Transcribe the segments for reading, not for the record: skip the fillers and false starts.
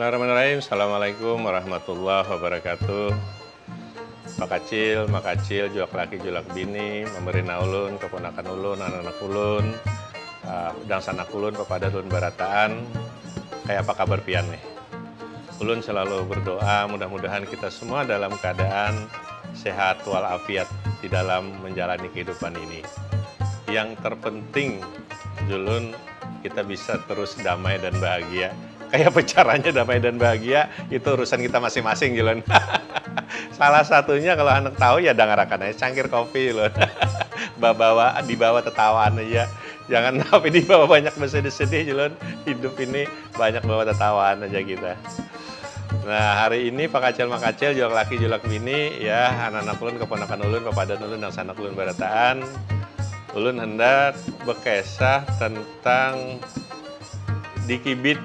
Bismillahirrahmanirrahim. Assalamualaikum warahmatullahi wabarakatuh. Makacil, juak laki, juak bini, memberi ulun, keponakan ulun, anak-anak ulun, udang sanak ulun, pepada ulun barataan. Kayak apa kabar pian nih? Ulun selalu berdoa, mudah-mudahan kita semua dalam keadaan sehat walafiat di dalam menjalani kehidupan ini. Yang terpenting, Julun, kita bisa terus damai dan bahagia. Kayak apa caranya damai dan bahagia, itu urusan kita masing-masing, Julun. Salah satunya kalau anak tahu ya dangarakan aja cangkir kopi, Julun. dibawa tetawaan aja. Jangan tapi dibawa banyak bersedih-sedih, Julun. Hidup ini banyak bawa tetawaan aja kita. Nah, hari ini Pak Kacil, jual laki, jual bini, ya, anak-anak ulun, keponakan ulun, pepadan ulun, dan sanak ulun barataan. Ulun hendak berkisah tentang dikibit.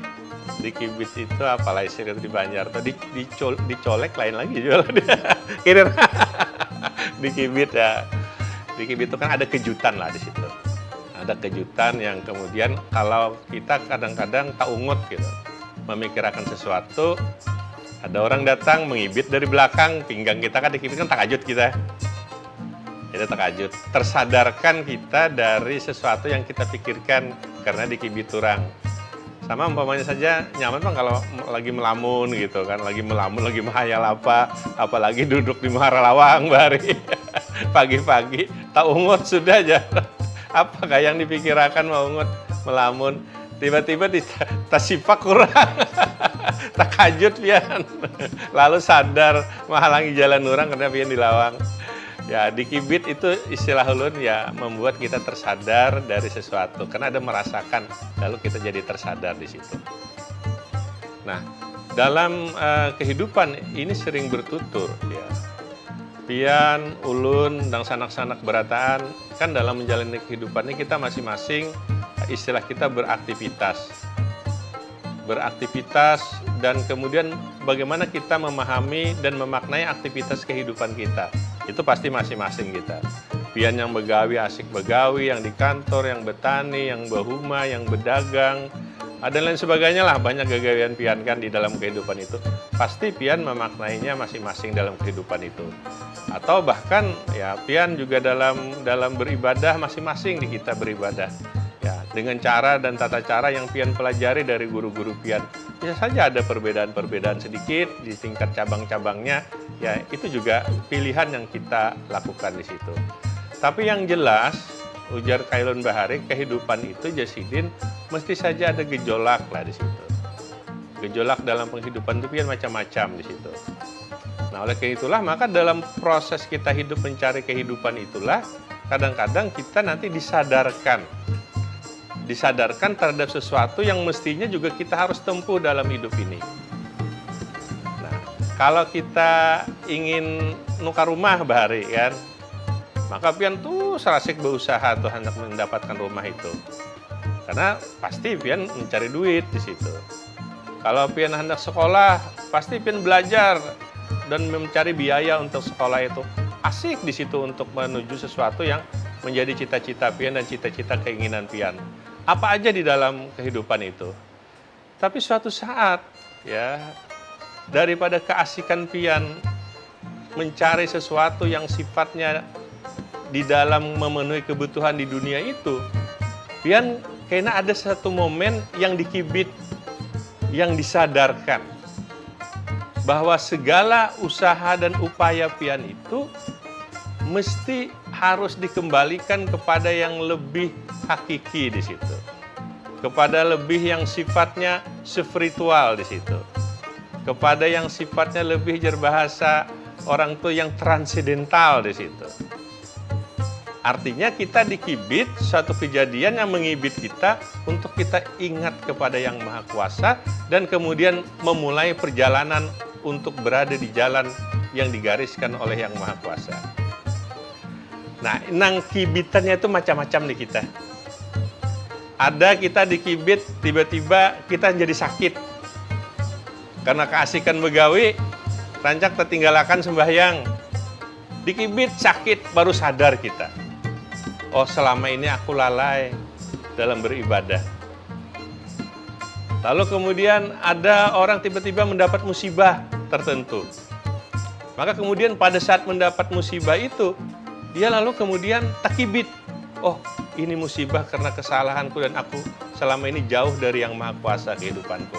Dikibit itu apalah istilah di Banjar tuh dicolek lain lagi jual kirim dikibit ya. Dikibit itu kan ada kejutan lah di situ. Ada kejutan yang kemudian kalau kita kadang-kadang tak ungut gitu, memikirkan sesuatu, ada orang datang mengibit dari belakang pinggang kita, kan dikibit kan takajut kita. Itu takajut, tersadarkan kita dari sesuatu yang kita pikirkan karena dikibit orang. Sama umpamanya saja nyaman bang kalau lagi melamun gitu kan, lagi melamun, lagi menghayal apalagi duduk di Muara Lawang bari pagi-pagi tak ungut sudah aja. Apakah yang dipikirkan mau ungut melamun, tiba-tiba tasipak kurang takajut pian lalu sadar menghalangi jalan orang karena pian di lawang. Ya, dikibit itu istilah ulun ya, membuat kita tersadar dari sesuatu karena ada merasakan, lalu kita jadi tersadar di situ. Nah, dalam kehidupan ini sering bertutur ya. Pian, ulun, dan sanak-sanak berataan kan dalam menjalani kehidupan ini kita masing-masing istilah kita beraktivitas dan kemudian bagaimana kita memahami dan memaknai aktivitas kehidupan kita. Itu pasti masing-masing kita. Pian yang begawi, asik begawi, yang di kantor, yang bertani, yang berhuma, yang berdagang, dan lain sebagainya lah, banyak gagawian pian kan di dalam kehidupan itu. Pasti pian memaknainya masing-masing dalam kehidupan itu. Atau bahkan ya pian juga dalam beribadah masing-masing di kita beribadah. Ya, dengan cara dan tata cara yang pian pelajari dari guru-guru pian. Bisa saja ada perbedaan-perbedaan sedikit di tingkat cabang-cabangnya. Ya, itu juga pilihan yang kita lakukan di situ. Tapi yang jelas, ujar Khairul Bahari, kehidupan itu Jasidin mesti saja ada gejolak lah di situ. Gejolak dalam penghidupan itu pian macam-macam di situ. Nah, oleh karena itulah maka dalam proses kita hidup mencari kehidupan itulah kadang-kadang kita nanti disadarkan terhadap sesuatu yang mestinya juga kita harus tempuh dalam hidup ini. Nah, kalau kita ingin nukar rumah bahari kan, maka pian tuh serasik berusaha tuh hendak mendapatkan rumah itu. Karena pasti pian mencari duit di situ. Kalau pian hendak sekolah, pasti pian belajar dan mencari biaya untuk sekolah itu. Asik di situ untuk menuju sesuatu yang menjadi cita-cita pian dan cita-cita keinginan pian. Apa aja di dalam kehidupan itu. Tapi suatu saat ya, daripada keasikan pian mencari sesuatu yang sifatnya di dalam memenuhi kebutuhan di dunia itu, pian kayaknya ada satu momen yang dikibit, yang disadarkan bahwa segala usaha dan upaya pian itu mesti harus dikembalikan kepada yang lebih hakiki di situ, kepada lebih yang sifatnya spiritual di situ, kepada yang sifatnya lebih berbahasa orang tuh yang transidental di situ. Artinya kita dikibit suatu kejadian yang mengibit kita untuk kita ingat kepada yang Maha Kuasa dan kemudian memulai perjalanan untuk berada di jalan yang digariskan oleh yang Maha Kuasa. Nah, nang kibitannya itu macam-macam di kita. Ada kita dikibit, tiba-tiba kita jadi sakit. Karena keasikan begawi, rancak tertinggalakan sembahyang. Dikibit, sakit, baru sadar kita. Oh, selama ini aku lalai dalam beribadah. Lalu kemudian ada orang tiba-tiba mendapat musibah tertentu. Maka kemudian pada saat mendapat musibah itu, dia lalu kemudian takibit. Oh, ini musibah karena kesalahanku dan aku selama ini jauh dari yang Maha Kuasa kehidupanku.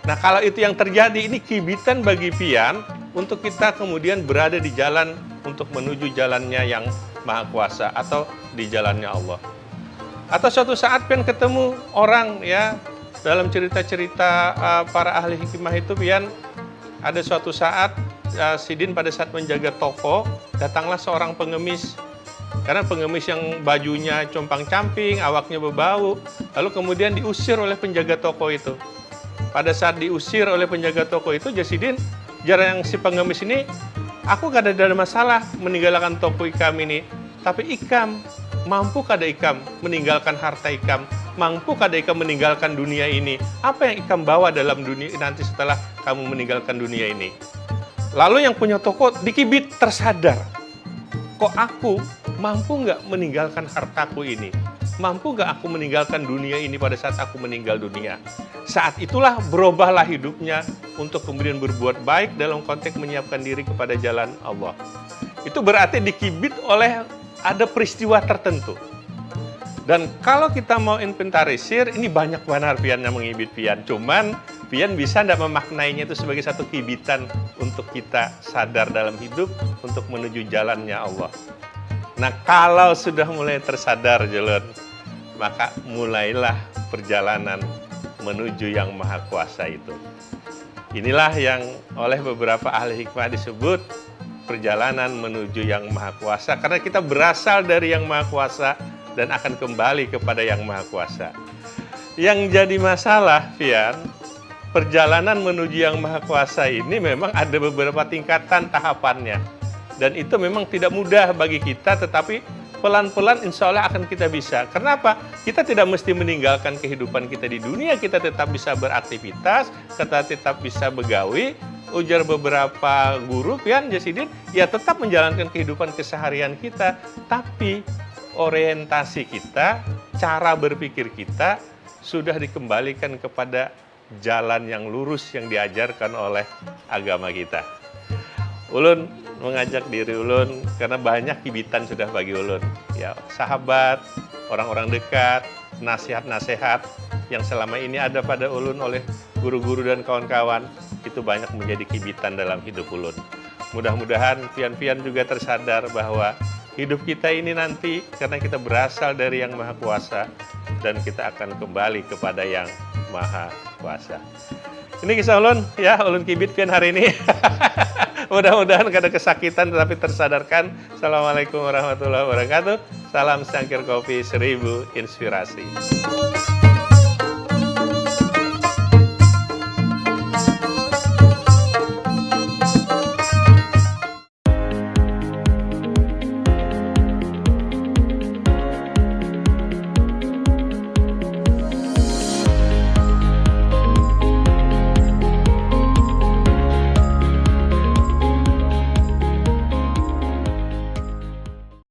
Nah, kalau itu yang terjadi, ini kibitan bagi pian untuk kita kemudian berada di jalan untuk menuju jalannya yang Maha Kuasa atau di jalannya Allah. Atau suatu saat pian ketemu orang ya, dalam cerita-cerita para ahli hikmah itu pian, ada suatu saat Sidin pada saat menjaga toko, datanglah seorang pengemis. Karena pengemis yang bajunya compang-camping, awaknya berbau, lalu kemudian diusir oleh penjaga toko itu. Pada saat diusir oleh penjaga toko itu, Sidin, jarang si pengemis ini, aku gak ada masalah meninggalkan toko ikam ini. Tapi ikam, mampu kada ikam meninggalkan harta ikam? Mampu kada ikam meninggalkan dunia ini? Apa yang ikam bawa dalam dunia nanti setelah kamu meninggalkan dunia ini? Lalu yang punya toko dikibit tersadar. Kok aku mampu nggak meninggalkan hartaku ini? Mampu nggak aku meninggalkan dunia ini pada saat aku meninggal dunia? Saat itulah berubahlah hidupnya untuk kemudian berbuat baik dalam konteks menyiapkan diri kepada jalan Allah. Itu berarti dikibit oleh ada peristiwa tertentu. Dan kalau kita mau inventarisir, ini banyak benar pian yang mengibit pian. Cuman pian bisa tidak memaknainya itu sebagai satu kibitan untuk kita sadar dalam hidup untuk menuju jalannya Allah. Nah, kalau sudah mulai tersadar jalan, maka mulailah perjalanan menuju yang Maha Kuasa itu. Inilah yang oleh beberapa ahli hikmah disebut perjalanan menuju yang Maha Kuasa, karena kita berasal dari yang Maha Kuasa dan akan kembali kepada yang Maha Kuasa. Yang jadi masalah, Fian, perjalanan menuju yang Maha Kuasa ini memang ada beberapa tingkatan tahapannya. Dan itu memang tidak mudah bagi kita, tetapi pelan-pelan insya Allah akan kita bisa. Kenapa? Kita tidak mesti meninggalkan kehidupan kita di dunia, kita tetap bisa beraktivitas, kita tetap bisa begawi. Ujar beberapa guru, Pian Jasidin, ya tetap menjalankan kehidupan keseharian kita, tapi orientasi kita, cara berpikir kita sudah dikembalikan kepada jalan yang lurus yang diajarkan oleh agama kita. Ulun mengajak diri ulun karena banyak kibitan sudah bagi ulun. Ya, sahabat, orang-orang dekat, nasihat-nasihat yang selama ini ada pada ulun oleh guru-guru dan kawan-kawan, itu banyak menjadi kibitan dalam hidup ulun. Mudah-mudahan pian-pian juga tersadar bahwa hidup kita ini nanti karena kita berasal dari yang Maha Kuasa dan kita akan kembali kepada yang Maha Kuasa. Ini kisah ulun, ya ulun kibit pian hari ini. Mudah-mudahan kada kesakitan tetapi tersadarkan. Assalamualaikum warahmatullahi wabarakatuh. Salam secangkir kopi 1000 inspirasi.